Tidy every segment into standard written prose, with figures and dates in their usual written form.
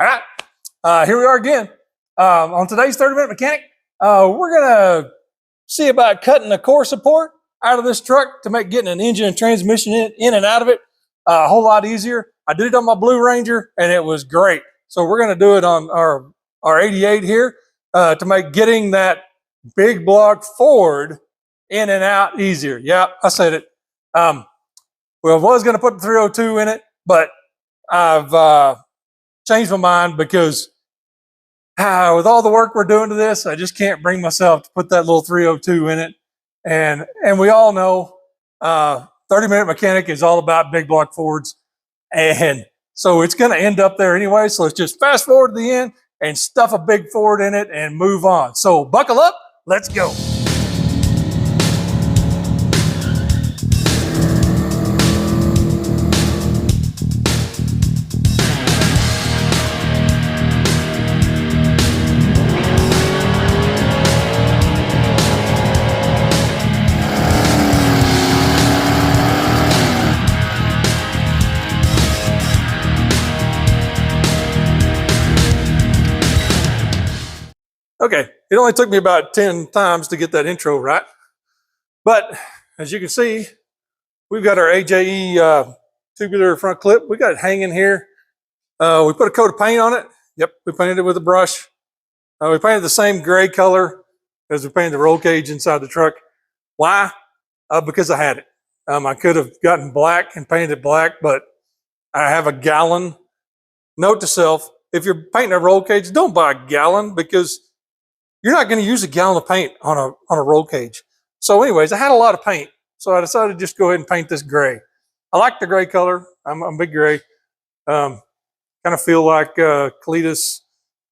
All right, here we are again. On today's 30-minute mechanic, we're gonna see about cutting the core support out of this truck to make getting an engine and transmission in and out of it a whole lot easier. I did it on my Blue Ranger and it was great. So we're gonna do it on our 88 here to make getting that big block Ford in and out easier. Yeah, I said it. Well, I was gonna put the 302 in it, but I've changed my mind because with all the work we're doing to this, I just can't bring myself to put that little 302 in it. And we all know 30-minute mechanic is all about big block Fords. And so it's going to end up there anyway. So let's just fast forward to the end and stuff a big Ford in it and move on. So buckle up. Let's go. Okay, it only took me about 10 times to get that intro right. But as you can see, we've got our AJE tubular front clip. We got it hanging here. We put a coat of paint on it. Yep, we painted it with a brush. We painted the same gray color as we painted the roll cage inside the truck. Why? Because I had it. I could have gotten black and painted it black, but I have a gallon. Note to self, if you're painting a roll cage, don't buy a gallon because you're not going to use a gallon of paint on a roll cage. So anyways, I had a lot of paint. So I decided to just go ahead and paint this gray. I like the gray color. I'm a big gray. Kind of feel like Cletus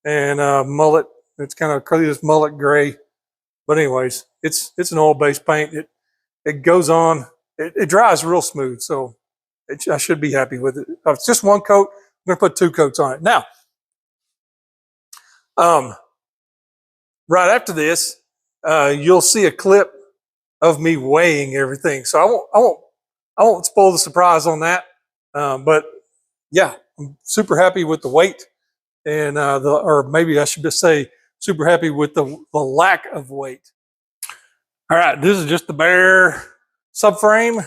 and mullet. It's kind of Cletus mullet gray. But anyways, it's an oil-based paint. It goes on. It dries real smooth. So I should be happy with it. If it's just one coat, I'm going to put 2 coats on it. Now, right after this, you'll see a clip of me weighing everything. So I won't spoil the surprise on that. But yeah, I'm super happy with the weight and or maybe I should just say super happy with the lack of weight. All right, this is just the bare subframe.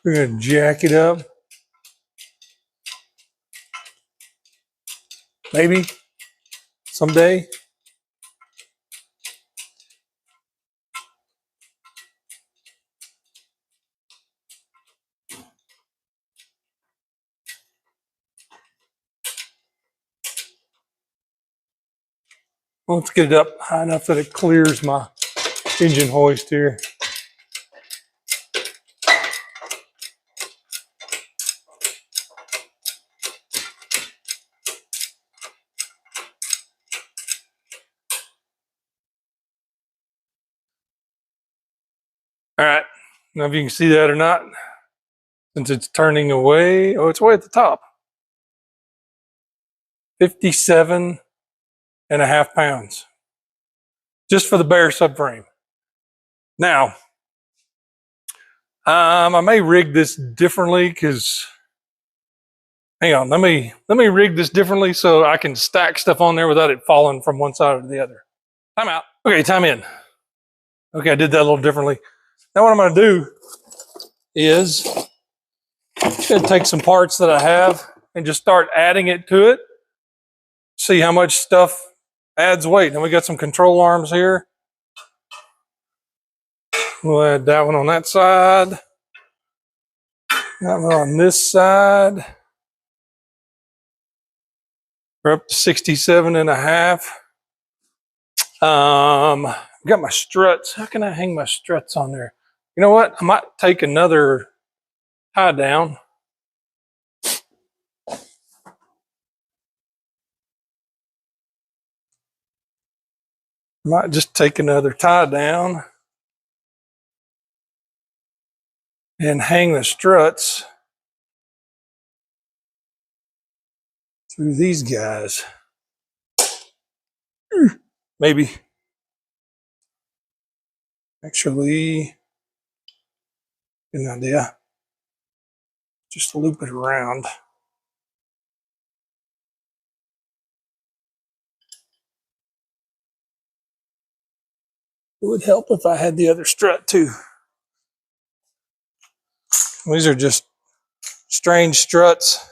We're gonna jack it up. Maybe someday. Let's get it up high enough that it clears my engine hoist here. All right, now if you can see that or not, since it's turning away, oh, it's way at the top. 57.5 pounds, just for the bare subframe. Now, I may rig this differently because, hang on, let me rig this differently so I can stack stuff on there without it falling from one side or the other. Time out. Okay, time in. Okay, I did that a little differently. Now what I'm going to do is just going to take some parts that I have and just start adding it to it. See how much stuff adds weight. And we got some control arms here. We'll add that one on that side. That one on this side. We're up to 67.5. Got my struts. How can I hang my struts on there? You know what? I might take another tie down. Might just take another tie down and hang the struts through these guys. Maybe. Actually, good idea. Just loop it around. It would help if I had the other strut too. These are just strange struts.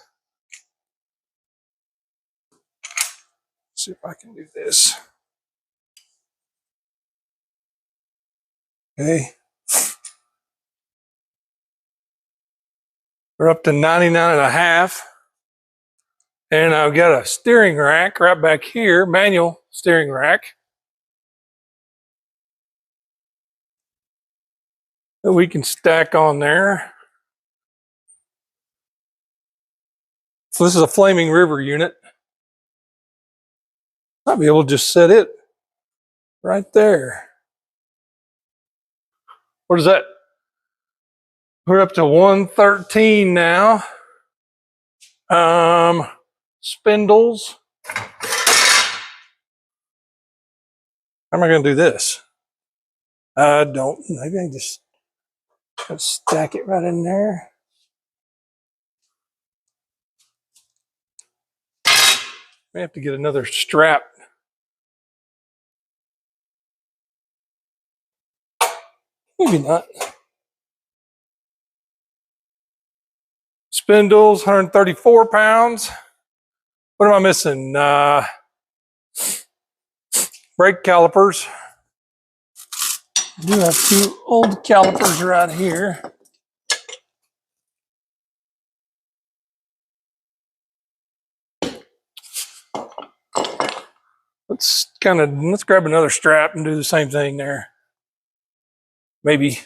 Let's see if I can do this. Okay. We're up to 99.5. And I've got a steering rack right back here, manual steering rack, that we can stack on there. So this is a Flaming River unit. I'll be able to just set it right there. What is that? We're up to 113 now. Spindles. How am I going to do this? I don't. Maybe I can just stack it right in there. We have to get another strap. Maybe not. Spindles, 134 pounds. What am I missing? Brake calipers. I do have 2 old calipers right here. Let's grab another strap and do the same thing there. Maybe.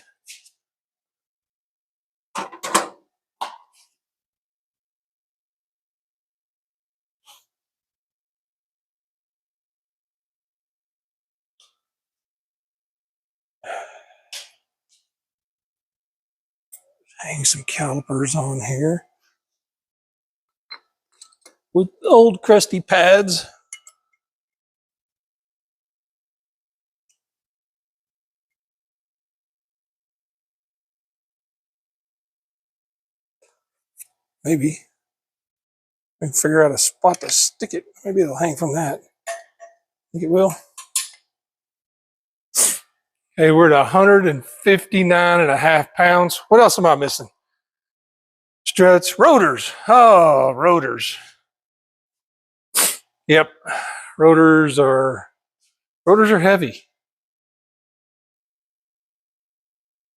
Hang some calipers on here with old crusty pads. Maybe I can figure out a spot to stick it. Maybe it'll hang from that. Think it will. Hey, we're at 159.5 pounds. What else am I missing? Struts, rotors. Oh, rotors. Yep, rotors are heavy.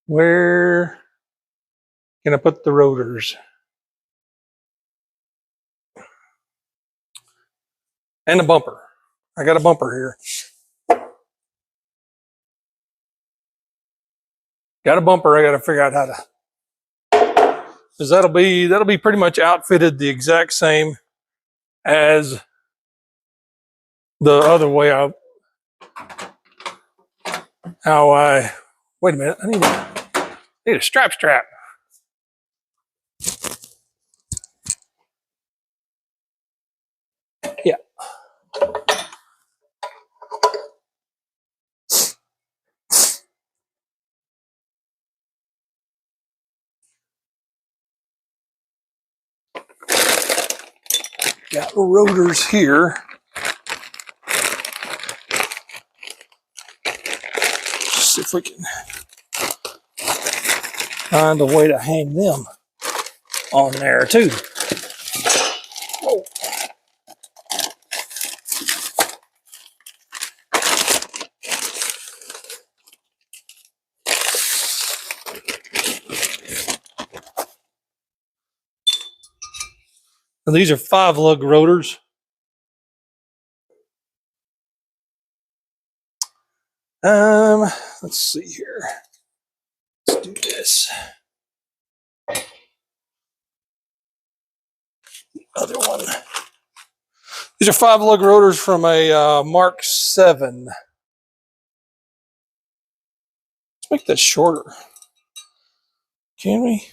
Where can I put the rotors? And a bumper. I got a bumper here. Got a bumper. I got to figure out how to. Because that'll be pretty much outfitted the exact same as the other way wait a minute, I need a strap. Yeah. Got the rotors here. Let's see if we can find a way to hang them on there too. Whoa. Now, these are 5-lug rotors. Let's see here. Let's do this. The other one. These are 5-lug rotors from a Mark 7. Let's make that shorter. Can we?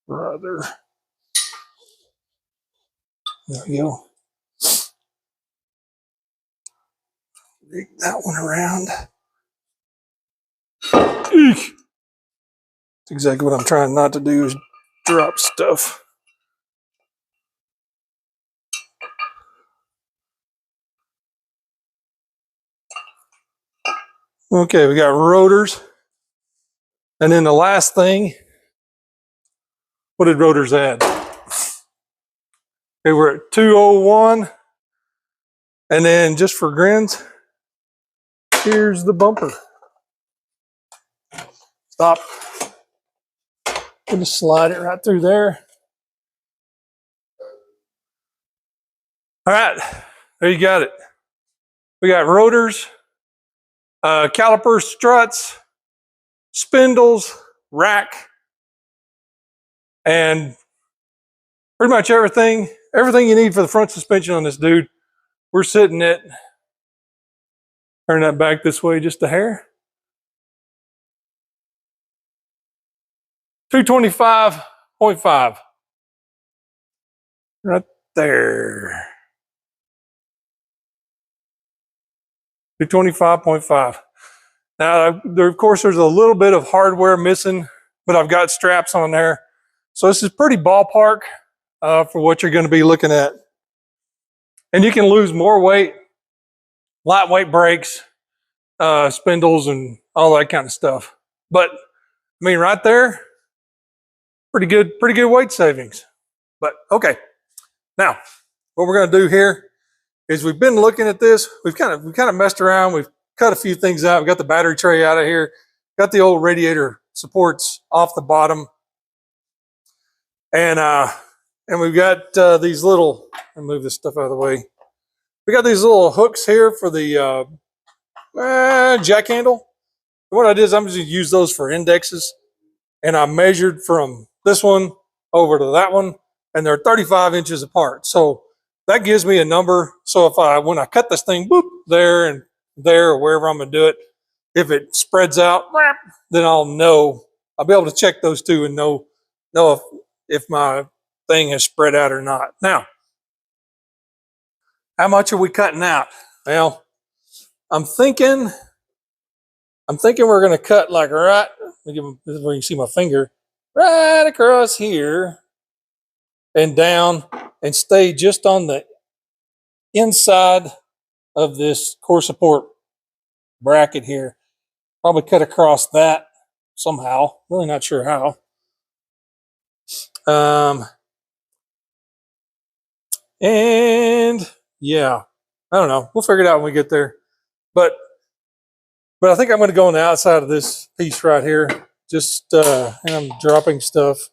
Brother. There we go. Rig that one around. Eek. That's exactly what I'm trying not to do, is drop stuff. Okay, we got rotors. And then the last thing, what did rotors add? They were at 201. And then just for grins, here's the bumper. Stop. We'll just slide it right through there. All right, there you got it. We got rotors, calipers, struts, spindles, rack, and pretty much everything you need for the front suspension on this dude. We're sitting at, turn that back this way just a hair, 225.5. Right there. 225.5. Now, of course, there's a little bit of hardware missing, but I've got straps on there. So this is pretty ballpark for what you're going to be looking at. And you can lose more weight, lightweight brakes, spindles, and all that kind of stuff. But I mean, right there, pretty good weight savings. But okay, now what we're going to do here is we've been looking at this. We've kind of messed around. We've cut a few things out. We've got the battery tray out of here. Got the old radiator supports off the bottom, and we've got these little. Let me move this stuff out of the way. We got these little hooks here for the jack handle. What I did is I'm just going to use those for indexes, and I measured from this one over to that one, and they're 35 inches apart. So that gives me a number. So if when I cut this thing, boop, there and there, or wherever I'm going to do it, if it spreads out, then I'll know. I'll be able to check those two and know if my thing has spread out or not. Now, how much are we cutting out? Well, I'm thinking we're going to cut like right. This is where you can see my finger, right across here and down, and stay just on the inside of this core support bracket here. Probably cut across that somehow. Really not sure how. And yeah, I don't know. We'll figure it out when we get there. But I think I'm going to go on the outside of this piece right here. Just and I'm dropping stuff.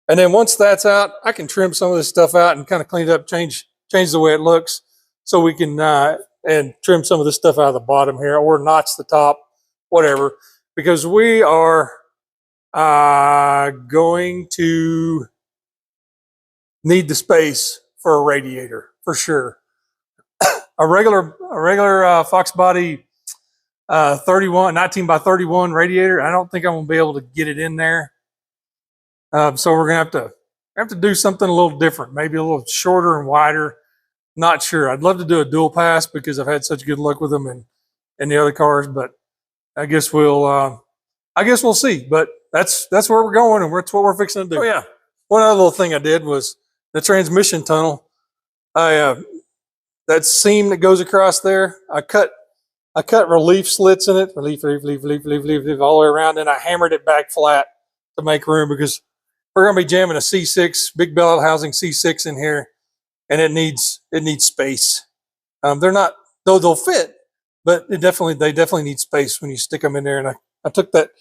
And then once that's out, I can trim some of this stuff out and kind of clean it up, change the way it looks, so we can and trim some of this stuff out of the bottom here, or notch the top, whatever, because we are going to need the space for a radiator for sure. A regular Fox body 19 by 31 radiator, I don't think I'm gonna be able to get it in there. So we're gonna have to do something a little different, maybe a little shorter and wider. Not sure. I'd love to do a dual pass because I've had such good luck with them in the other cars, but I guess we'll see. But that's where we're going, and that's what we're fixing to do. Oh yeah, one other little thing I did was the transmission tunnel. That seam that goes across there, I cut relief slits in it, relief, all the way around, and I hammered it back flat to make room, because we're going to be jamming a C6, big bellows housing C6 in here, and it needs space. They're not, though they'll fit, but they definitely need space when you stick them in there. And I took that,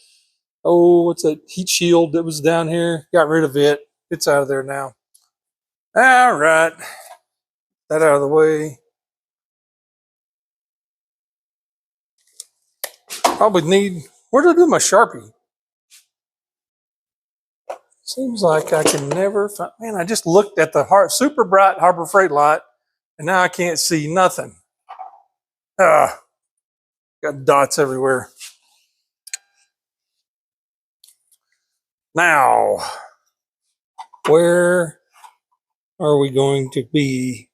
what's that heat shield that was down here, got rid of it. It's out of there now. All right, that out of the way. Probably need, where did I do my Sharpie? Seems like I can never find, man, I just looked at the super bright Harbor Freight light, and now I can't see nothing. Got dots everywhere. Now, where are we going to be?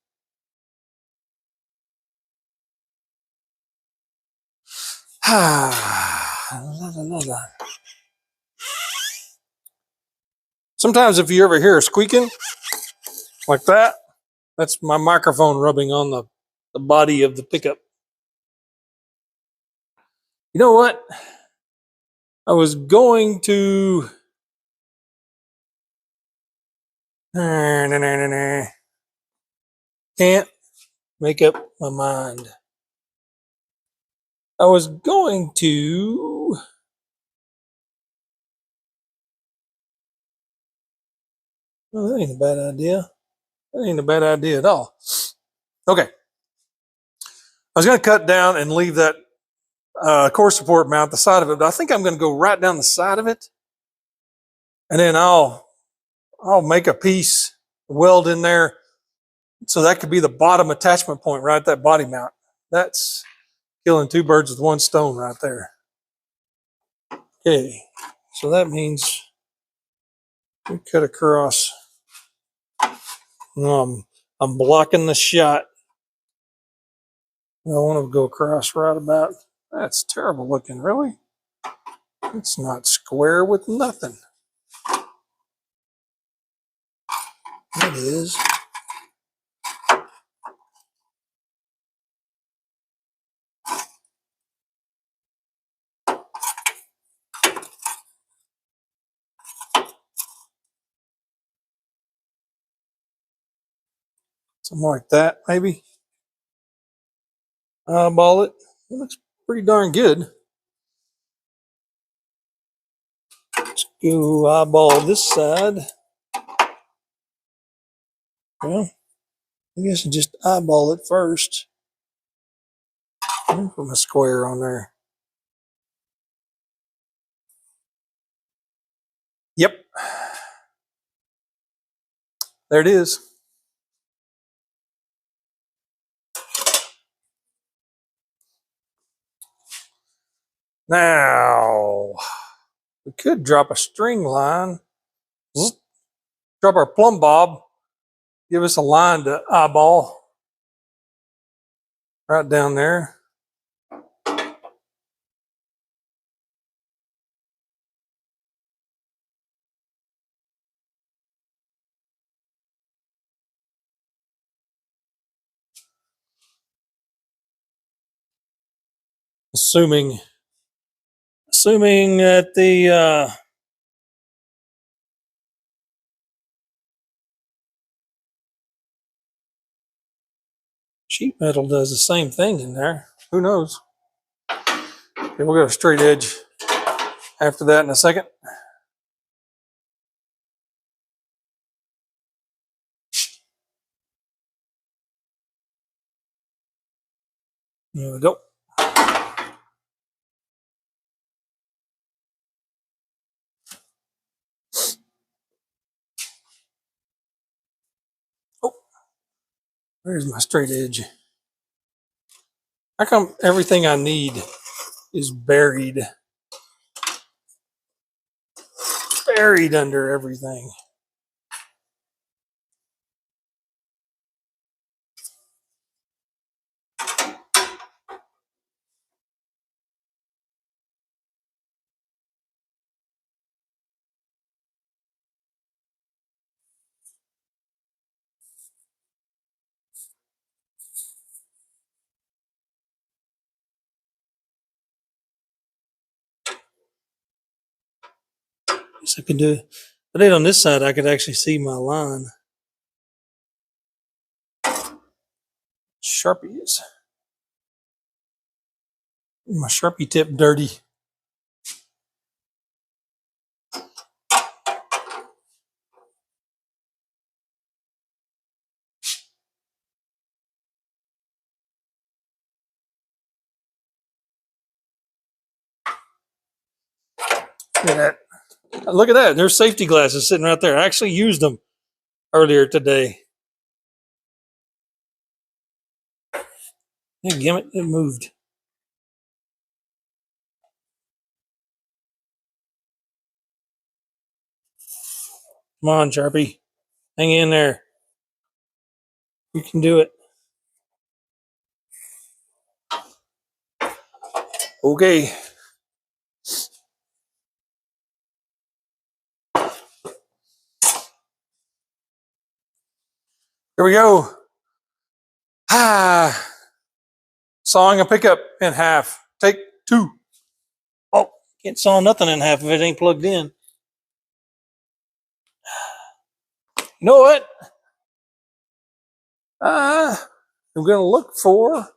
Sometimes if you ever hear a squeaking like that, that's my microphone rubbing on the body of the pickup. You know what? I was going to... Can't make up my mind. I was going to... Oh, that ain't a bad idea. That ain't a bad idea at all. Okay. I was going to cut down and leave that core support mount the side of it, but I think I'm going to go right down the side of it, and then I'll make a piece, weld in there, so that could be the bottom attachment point right at that body mount. That's killing two birds with one stone right there. Okay, so that means we cut across. I'm blocking the shot. I want to go across right about. That's terrible looking, really. It's not square with nothing. It is. Something like that, maybe. Eyeball it. It looks pretty darn good. Let's go eyeball this side. Well, I guess I just eyeball it first. Put my square on there. Yep. There it is. Now, we could drop a string line. Drop our plumb bob. Give us a line to eyeball. Right down there. Assuming that the sheet metal does the same thing in there. Who knows? Okay, we'll go a straight edge after that in a second. There we go. Oh, there's my straight edge. How come everything I need is buried under everything? So I could do it on this side. I could actually see my line. Sharpies. My Sharpie tip dirty. Look at that. Look at that. There's safety glasses sitting right there. I actually used them earlier today. Yeah, damn it, it moved. Come on, Sharpie. Hang in there. You can do it. Okay. Here we go. Sawing a pickup in half. Take 2. Oh, can't saw nothing in half if it ain't plugged in. You know what? I'm going to look for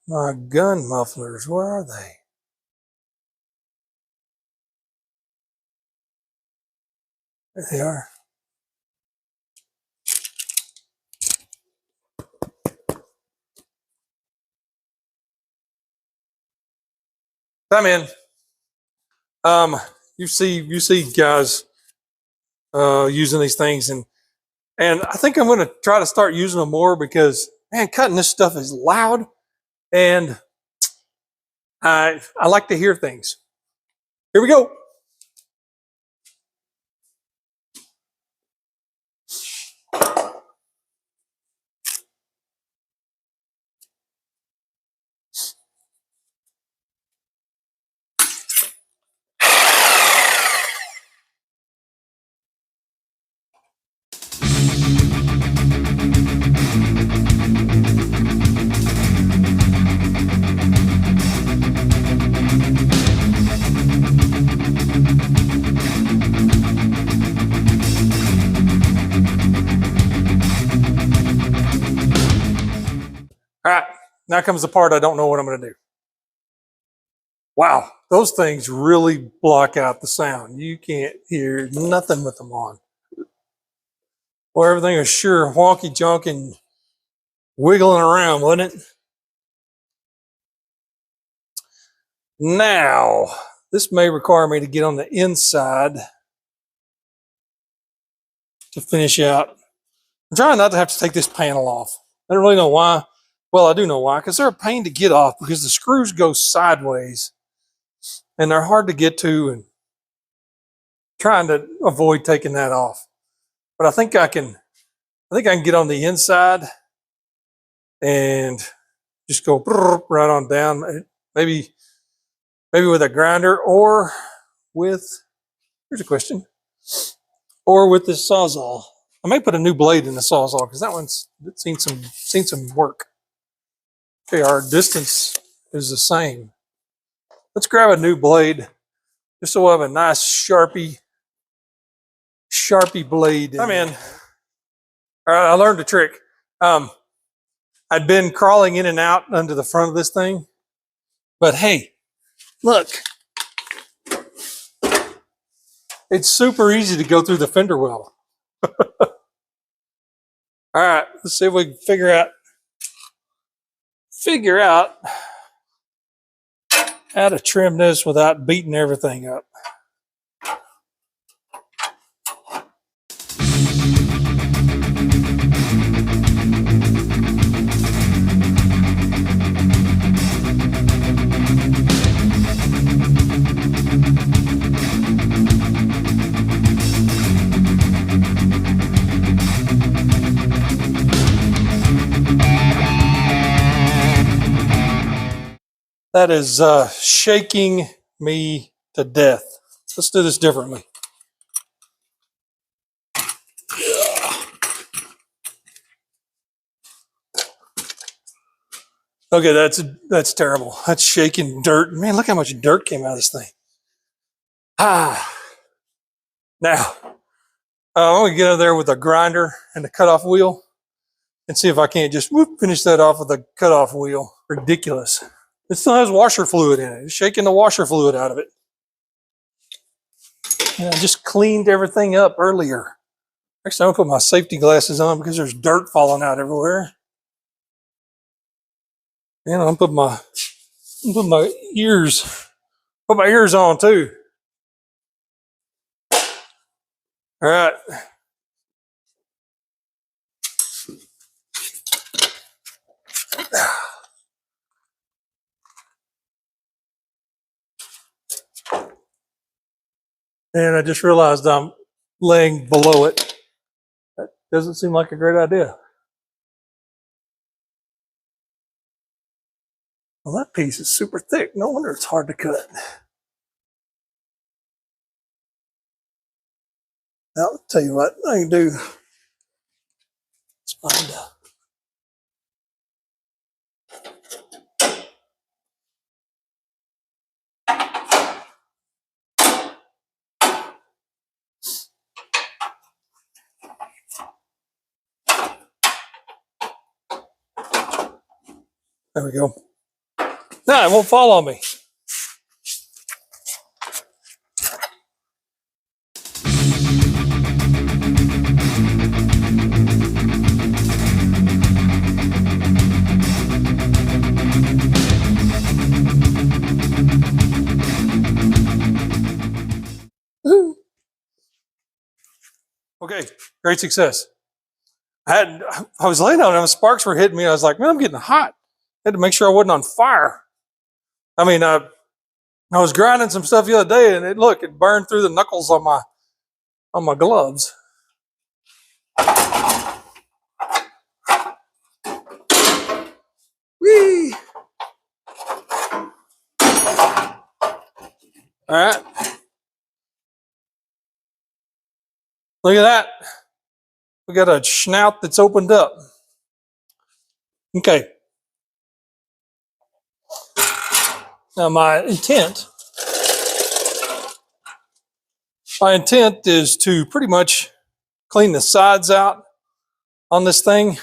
my gun mufflers. Where are they? There they are. I'm in. You see guys using these things, and I think I'm going to try to start using them more because, man, cutting this stuff is loud, and I like to hear things. Here we go. All right, now comes the part I don't know what I'm going to do. Wow, those things really block out the sound. You can't hear nothing with them on. Well, everything is sure wonky junk and wiggling around, wasn't it? Now, this may require me to get on the inside to finish out. I'm trying not to have to take this panel off. I don't really know why. Well, I do know why, because they're a pain to get off because the screws go sideways and they're hard to get to, and trying to avoid taking that off. But I think I can get on the inside and just go right on down. Maybe with a grinder, or with, here's a question, or with this Sawzall. I may put a new blade in the Sawzall because that one's seen some work. Okay, our distance is the same. Let's grab a new blade just so we'll have a nice Sharpie blade. I'm in. All right, I learned a trick. I'd been crawling in and out under the front of this thing, but hey, look. It's super easy to go through the fender well. All right, let's see if we can figure out how to trim this without beating everything up. That is shaking me to death. Let's do this differently. Okay, that's terrible. That's shaking dirt. Man, look how much dirt came out of this thing. Now, I'm going to get over there with a grinder and the cutoff wheel and see if I can't just finish that off with a cutoff wheel. Ridiculous. It still has washer fluid in it. It's shaking the washer fluid out of it. And I just cleaned everything up earlier. Actually, I'm going to put my safety glasses on because there's dirt falling out everywhere. And I'm going to put my ears on too. All right. And I just realized I'm laying below it. That doesn't seem like a great idea. Well, that piece is super thick. No wonder it's hard to cut. I'll tell you what I can do. Let's find out. There we go. No, it won't fall on me. Okay, great success. I was laying on it and sparks were hitting me. I was like, man, I'm getting hot. I had to make sure I wasn't on fire. I mean, I was grinding some stuff the other day, and it burned through the knuckles on my gloves. Whee! All right. Look at that. We got a snout that's opened up. Okay. Now my intent is to pretty much clean the sides out on this thing.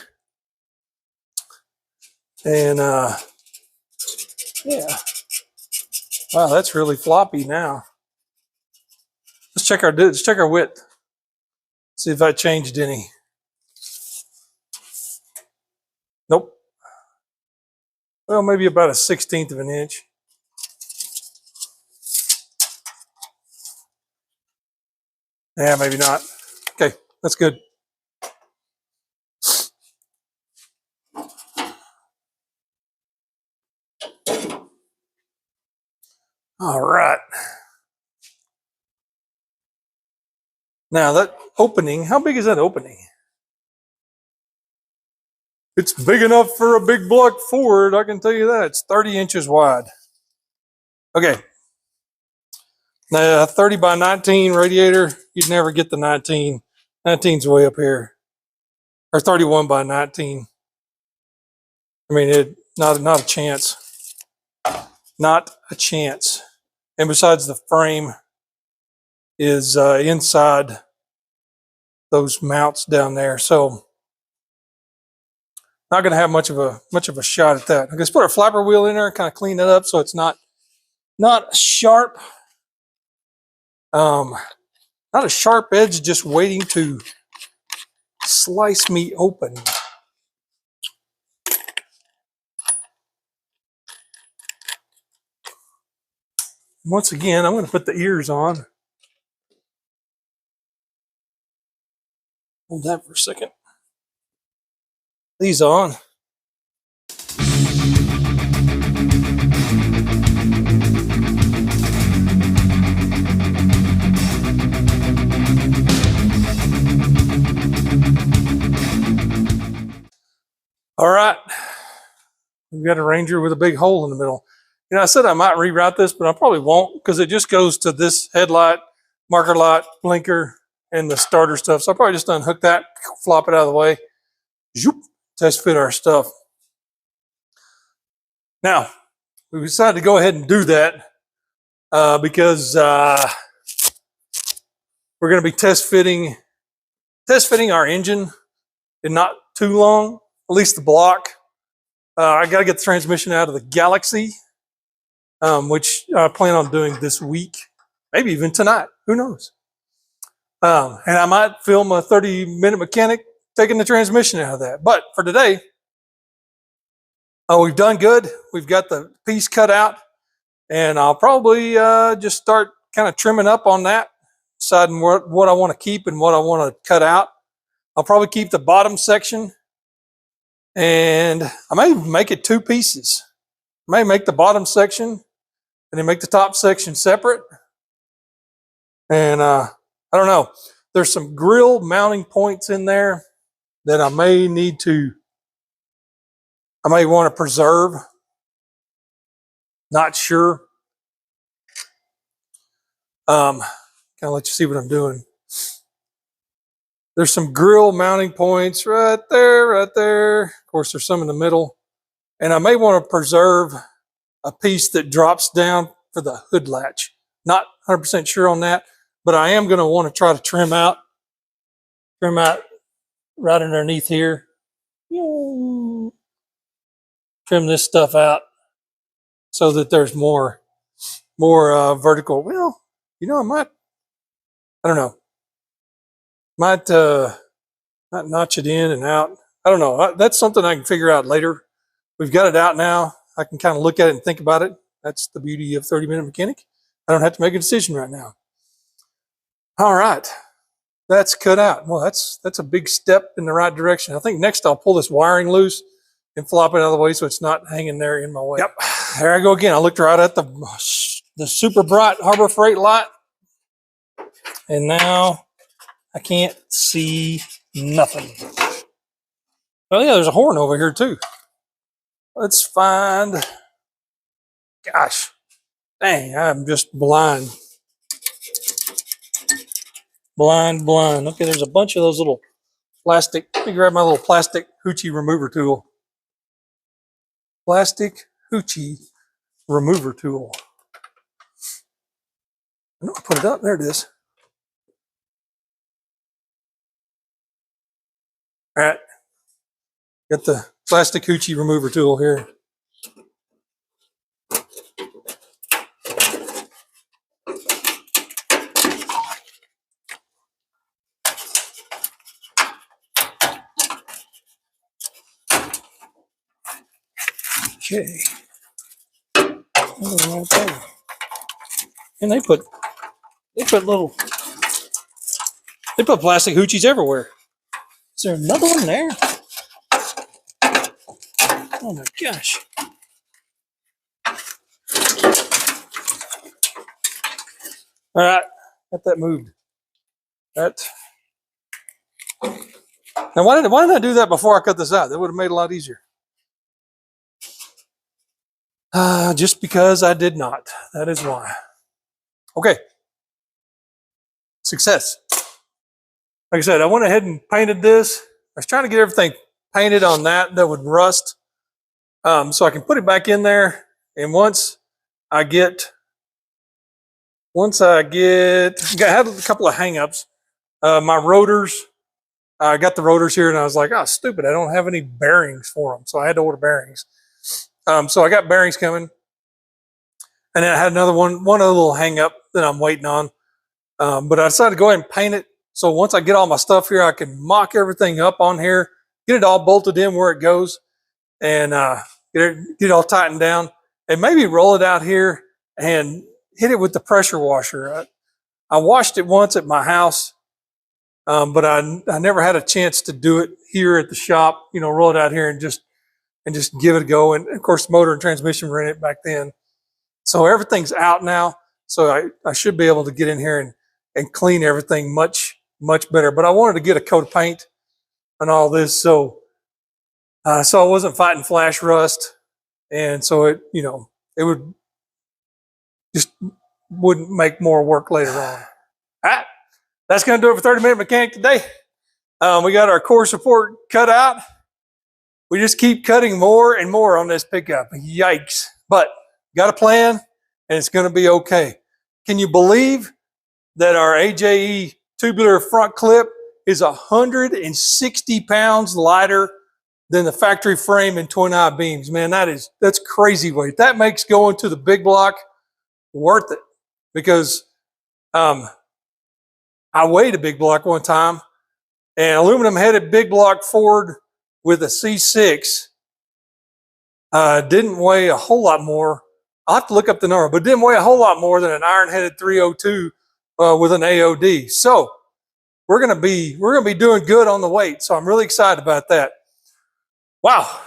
And yeah. Wow, that's really floppy now. Let's check our width. See if I changed any. Nope. Well, maybe about a 1/16 of an inch. Yeah, maybe not. Okay, that's good. All right. Now that opening, how big is that opening? It's big enough for a big block Ford, I can tell you that. It's 30 inches wide. Okay. Now, 30 by 19 radiator, you'd never get the 19. 19's way up here. Or 31 by 19. I mean, not a chance. Not a chance. And besides, the frame is inside those mounts down there, so not going to have much of a shot at that. I'm going to put a flapper wheel in there and kind of clean it up so it's not sharp. Not a sharp edge, just waiting to slice me open. Once again, I'm going to put the ears on. Hold that for a second. These on. All right. We've got a Ranger with a big hole in the middle. You know, I said I might reroute this, but I probably won't because it just goes to this headlight, marker light, blinker, and the starter stuff. So I'll probably just unhook that, flop it out of the way, zoop, test fit our stuff. Now, we decided to go ahead and do that because we're going to be test fitting our engine in not too long, at least the block. I got to get the transmission out of the Galaxy, which I plan on doing this week, maybe even tonight. Who knows? And I might film a 30-minute mechanic taking the transmission out of that. But for today, we've done good. We've got the piece cut out, and I'll probably just start kind of trimming up on that, deciding what I want to keep and what I want to cut out. I'll probably keep the bottom section, and I may make it two pieces. I may make the bottom section and then make the top section separate. And I don't know. There's some grill mounting points in there that I may want to preserve. Not sure. Kind of let you see what I'm doing. There's some grill mounting points right there, right there. Of course, there's some in the middle. And I may want to preserve a piece that drops down for the hood latch. Not 100% sure on that, but I am going to want to try to trim out right underneath here. Trim this stuff out so that there's more vertical. Well, you know, I don't know, might notch it in and out. I don't know. That's something I can figure out later. We've got it out now. I can kind of look at it and think about it. That's the beauty of 30-minute mechanic. I don't have to make a decision right now. All right, that's cut out. Well, that's a big step in the right direction. I think next I'll pull this wiring loose and flop it out of the way so it's not hanging there in my way. Yep, there I go again. I looked right at the super bright Harbor Freight light, and now I can't see nothing. Oh yeah, there's a horn over here too. Let's find, gosh, dang, I'm just blind. Blind. Okay, there's a bunch of those little plastic. Let me grab my little plastic hoochie remover tool. Plastic hoochie remover tool. I know I put it up. There it is. All right. Got the plastic hoochie remover tool here. Okay. Right there. And they put plastic hoochies everywhere. Is there another one there? Oh my gosh. All right, got that moved. That. Now why didn't I do that before I cut this out? That would have made it a lot easier. Just because I did not. That is why. Okay. Success. Like I said, I went ahead and painted this. I was trying to get everything painted on that would rust. So I can put it back in there. And once I had a couple of hang-ups. My rotors, I got the rotors here and I was like, oh, stupid. I don't have any bearings for them. So I had to order bearings. So I got bearings coming. And then I had another one other little hang-up that I'm waiting on. But I decided to go ahead and paint it. So once I get all my stuff here, I can mock everything up on here, get it all bolted in where it goes, and get it all tightened down, and maybe roll it out here and hit it with the pressure washer. I washed it once at my house, but I never had a chance to do it here at the shop. You know, roll it out here and just give it a go. And of course, the motor and transmission were in it back then. So everything's out now. So I should be able to get in here and clean everything much better. But I wanted to get a coat of paint on all this, so I wasn't fighting flash rust, and so it wouldn't make more work later on. All right, that's going to do it for 30-minute mechanic today. We got our core support cut out. We just keep cutting more and more on this pickup. Yikes! But got a plan, and it's going to be okay. Can you believe that our AJE tubular front clip is 160 pounds lighter than the factory frame and twin eye beams? Man, that's crazy weight. That makes going to the big block worth it, because I weighed a big block one time, and aluminum headed big block Ford with a C6 didn't weigh a whole lot more. I'll have to look up the number, but it didn't weigh a whole lot more than an iron headed 302 with an AOD. So we're gonna be doing good on the weight. So I'm really excited about that. Wow.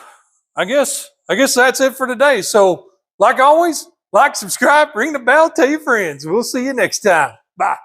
I guess that's it for today. So like always, like, subscribe, ring the bell, tell your friends. We'll see you next time. Bye.